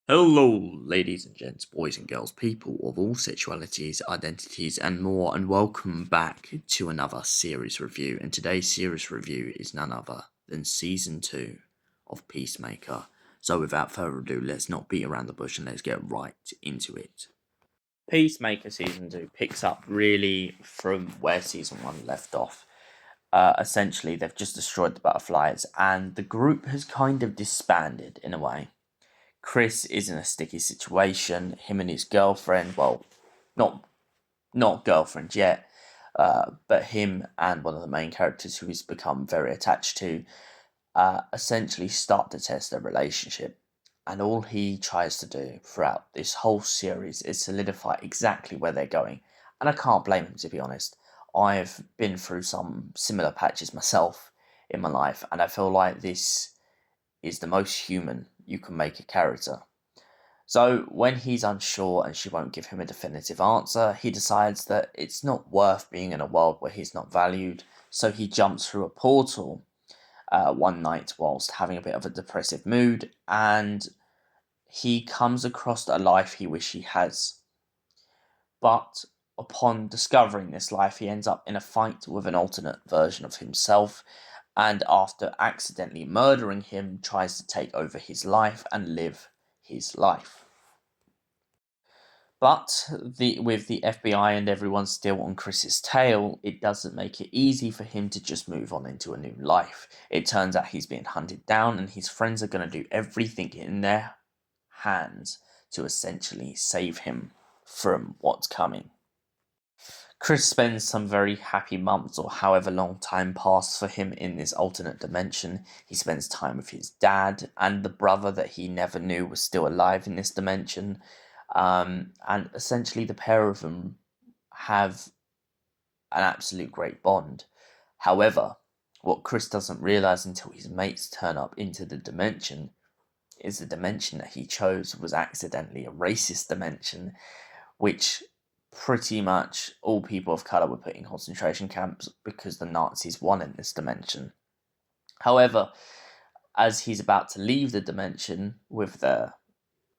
Hello, ladies and gents, boys and girls, people of all sexualities, identities, and more, and welcome back to another series review. And today's series review is none other than Season 2 of Peacemaker. So without further ado, let's not beat around the bush and let's get right into it. Peacemaker Season 2 picks up really from where Season 1 left off. Essentially, they've just destroyed the butterflies, and the group has kind of disbanded in a way. Chris is in a sticky situation. Him and his girlfriend, well, not girlfriend yet, but him and one of the main characters who he's become very attached to, essentially start to test their relationship. And all he tries to do throughout this whole series is solidify exactly where they're going. And I can't blame him, to be honest. I've been through some similar patches myself in my life, and I feel like this is the most human you can make a character. So, when he's unsure and she won't give him a definitive answer, he decides that it's not worth being in a world where he's not valued, so he jumps through a portal one night whilst having a bit of a depressive mood, and he comes across a life he wishes he has. But upon discovering this life, he ends up in a fight with an alternate version of himself, and after accidentally murdering him, tries to take over his life and live his life. But with the FBI and everyone still on Chris's tail, it doesn't make it easy for him to just move on into a new life. It turns out he's being hunted down, and his friends are going to do everything in their hands to essentially save him from what's coming. Chris spends some very happy months, or however long time passed for him in this alternate dimension. He spends time with his dad and the brother that he never knew was still alive in this dimension. And essentially, the pair of them have an absolute great bond. However, what Chris doesn't realize until his mates turn up into the dimension is the dimension that he chose was accidentally a racist dimension, which pretty much all people of colour were put in concentration camps because the Nazis won in this dimension. However, as he's about to leave the dimension with the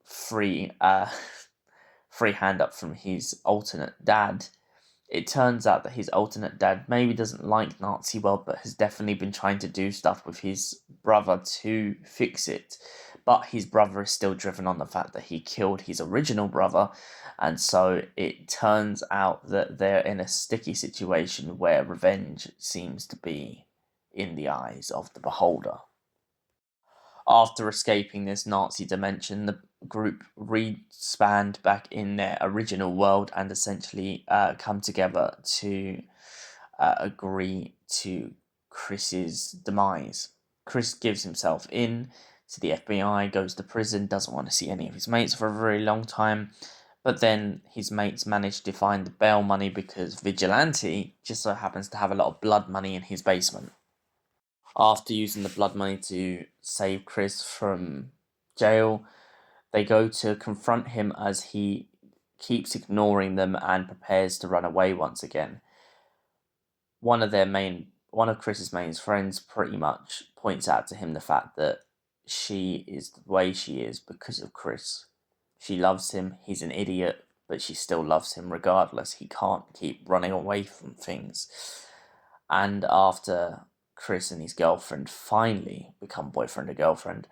free hand up from his alternate dad, it turns out that his alternate dad maybe doesn't like Nazi world, but has definitely been trying to do stuff with his brother to fix it. But his brother is still driven on the fact that he killed his original brother, and so it turns out that they're in a sticky situation where revenge seems to be in the eyes of the beholder. After escaping this Nazi dimension, the group re-spanned back in their original world and essentially come together to agree to Chris's demise. Chris gives himself in to the FBI, goes to prison, doesn't want to see any of his mates for a very long time, but then his mates manage to find the bail money because Vigilante just so happens to have a lot of blood money in his basement. After using the blood money to save Chris from jail, they go to confront him as he keeps ignoring them and prepares to run away once again. One of Chris's main friends pretty much points out to him the fact that she is the way she is because of Chris. She loves him, he's an idiot, but she still loves him regardless. He can't keep running away from things. And after Chris and his girlfriend finally become boyfriend and girlfriend,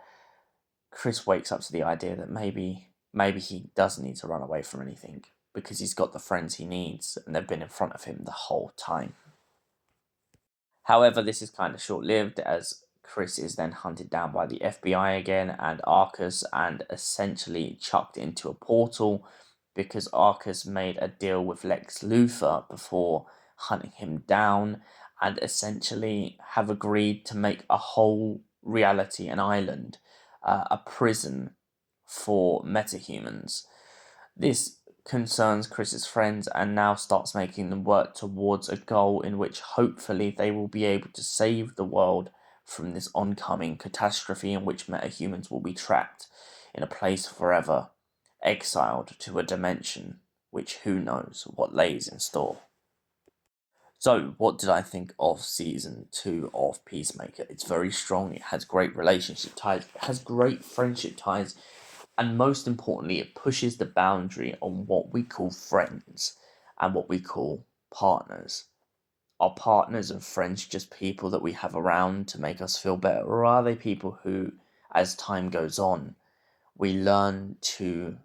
Chris wakes up to the idea that maybe he doesn't need to run away from anything because he's got the friends he needs and they've been in front of him the whole time. However, this is kind of short-lived as Chris is then hunted down by the FBI again and Argos and essentially chucked into a portal because Arcus made a deal with Lex Luthor before hunting him down and essentially have agreed to make a whole reality, an island, a prison for metahumans. This concerns Chris's friends and now starts making them work towards a goal in which hopefully they will be able to save the world from this oncoming catastrophe in which metahumans will be trapped in a place forever, exiled to a dimension which who knows what lays in store. So, what did I think of season 2 of Peacemaker? It's very strong, it has great relationship ties, it has great friendship ties, and most importantly, it pushes the boundary on what we call friends and what we call partners. Are partners and friends just people that we have around to make us feel better, or are they people who, as time goes on, we learn to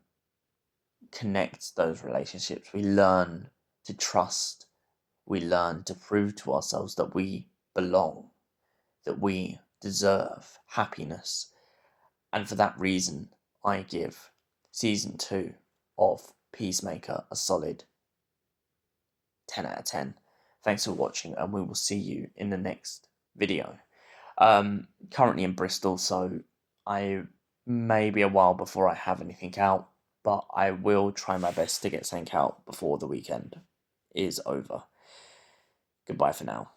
connect those relationships, we learn to trust, we learn to prove to ourselves that we belong, that we deserve happiness. And for that reason, I give season 2 of Peacemaker a solid 10 out of 10. Thanks for watching, and we will see you in the next video. Currently in Bristol, so I may be a while before I have anything out, but I will try my best to get something out before the weekend is over. Goodbye for now.